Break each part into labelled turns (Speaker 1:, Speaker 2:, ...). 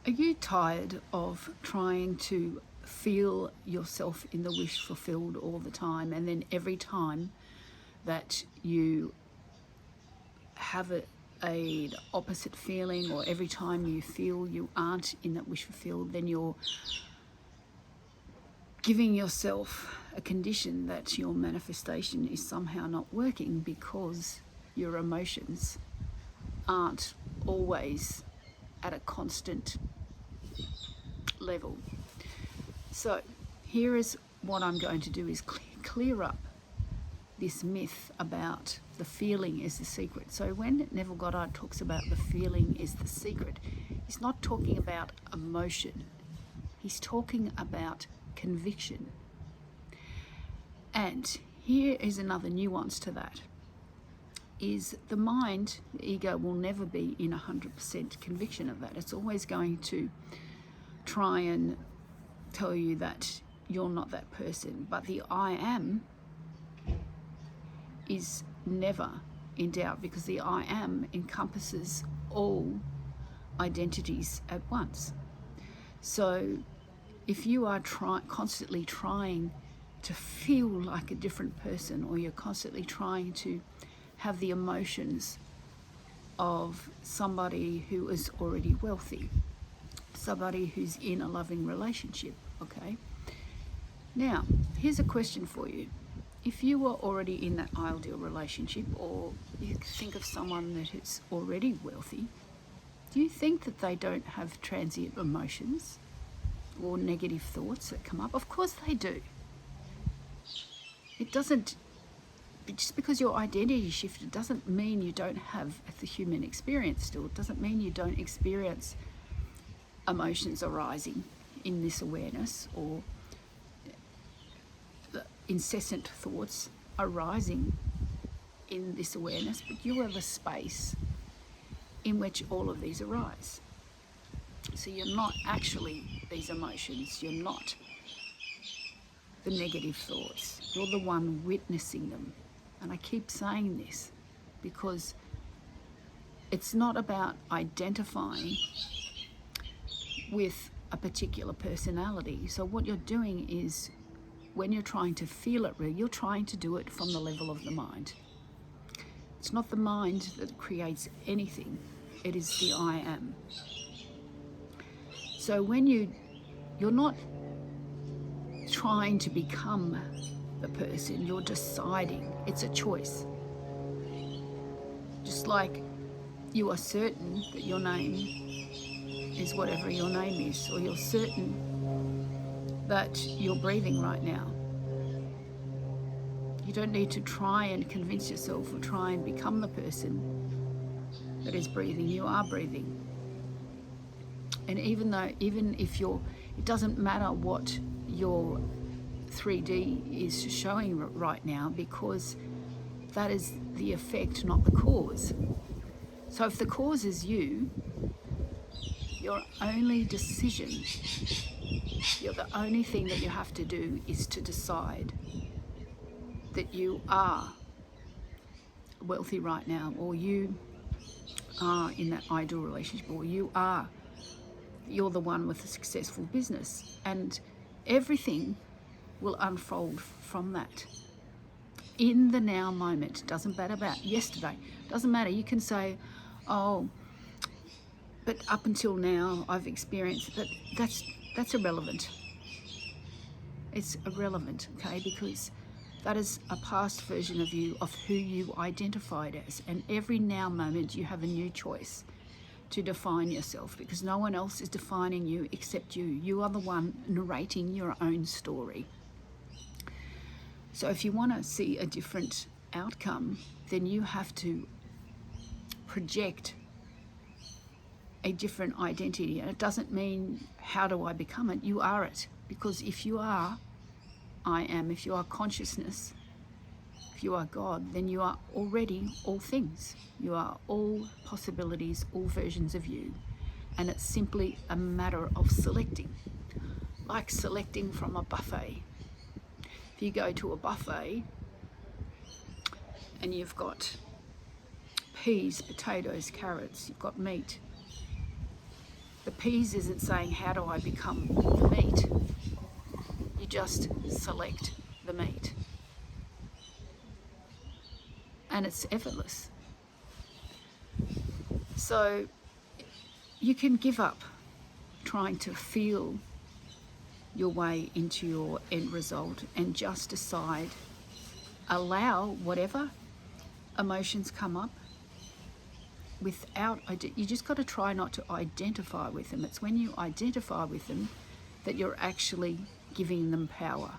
Speaker 1: Are you tired of trying to feel yourself in the wish fulfilled all the time, and then every time that you have a opposite feeling, or every time you feel you aren't in that wish fulfilled, then you're giving yourself a condition that your manifestation is somehow not working because your emotions aren't always at a constant level? So here is what I'm going to do is clear up this myth about the feeling is the secret. So when Neville Goddard talks about the feeling is the secret, he's not talking about emotion. He's talking about conviction. And here is another nuance to that, is the mind, the ego, will never be in 100% conviction of that. It's always going to try and tell you that you're not that person. But the I am is never in doubt, because the I am encompasses all identities at once. So if you are constantly trying to feel like a different person, or you're constantly trying to have the emotions of somebody who is already wealthy, somebody who's in a loving relationship, okay? Now, here's a question for you. If you were already in that ideal relationship, or you think of someone that is already wealthy, do you think that they don't have transient emotions or negative thoughts that come up? Of course they do. It doesn't, just because your identity shifted doesn't mean you don't have the human experience still. It doesn't mean you don't experience emotions arising in this awareness, or the incessant thoughts arising in this awareness, but you are the space in which all of these arise. So you're not actually these emotions, you're not the negative thoughts, you're the one witnessing them. And I keep saying this because it's not about identifying with a particular personality. So what you're doing is, when you're trying to feel it real, you're trying to do it from the level of the mind. It's not the mind that creates anything, it is the I am. So when you're not trying to become the person, you're deciding. It's a choice. Just like you are certain that your name is whatever your name is, or you're certain that you're breathing right now. You don't need to try and convince yourself or try and become the person that is breathing. You are breathing. And even if it doesn't matter what your 3D is showing right now, because that is the effect, not the cause. So if the cause is you, your only decision, the only thing that you have to do is to decide that you are wealthy right now, or you are in that ideal relationship, or you're the one with a successful business, and everything will unfold from that. In the now moment. Doesn't matter about yesterday. Doesn't matter. You can say, oh, but up until now I've experienced that. That's irrelevant. It's irrelevant, okay? Because that is a past version of you, of who you identified as. And every now moment you have a new choice to define yourself, because no one else is defining you except you. You are the one narrating your own story. So if you want to see a different outcome, then you have to project a different identity. And it doesn't mean, how do I become it? You are it. Because if you are I am, if you are consciousness, if you are God, then you are already all things. You are all possibilities, all versions of you. And it's simply a matter of selecting, like selecting from a buffet. If you go to a buffet and you've got peas, potatoes, carrots, you've got meat, the peas isn't saying, how do I become the meat? You just select the meat. And it's effortless. So you can give up trying to feel your way into your end result and just decide, allow whatever emotions come up without, you just got to try not to identify with them. It's when you identify with them that you're actually giving them power.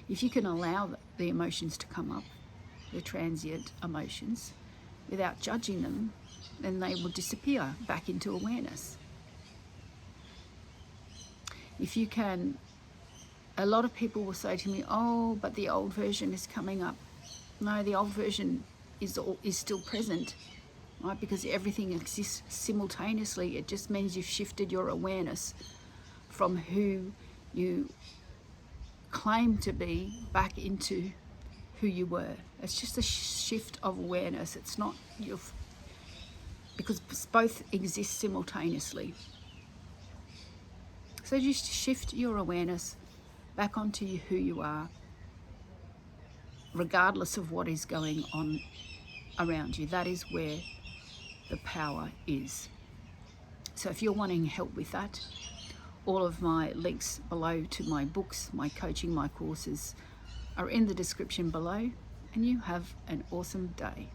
Speaker 1: If you can allow the emotions to come up, the transient emotions, without judging them, then they will disappear back into awareness. If you can, a lot of people will say to me, oh, but the old version is coming up. No, the old version is still present, right? Because everything exists simultaneously. It just means you've shifted your awareness from who you claim to be back into who you were. It's just a shift of awareness. It's not your, because both exist simultaneously. So just shift your awareness back onto who you are, regardless of what is going on around you. That is where the power is. So if you're wanting help with that, all of my links below to my books, my coaching, my courses are in the description below, and you have an awesome day.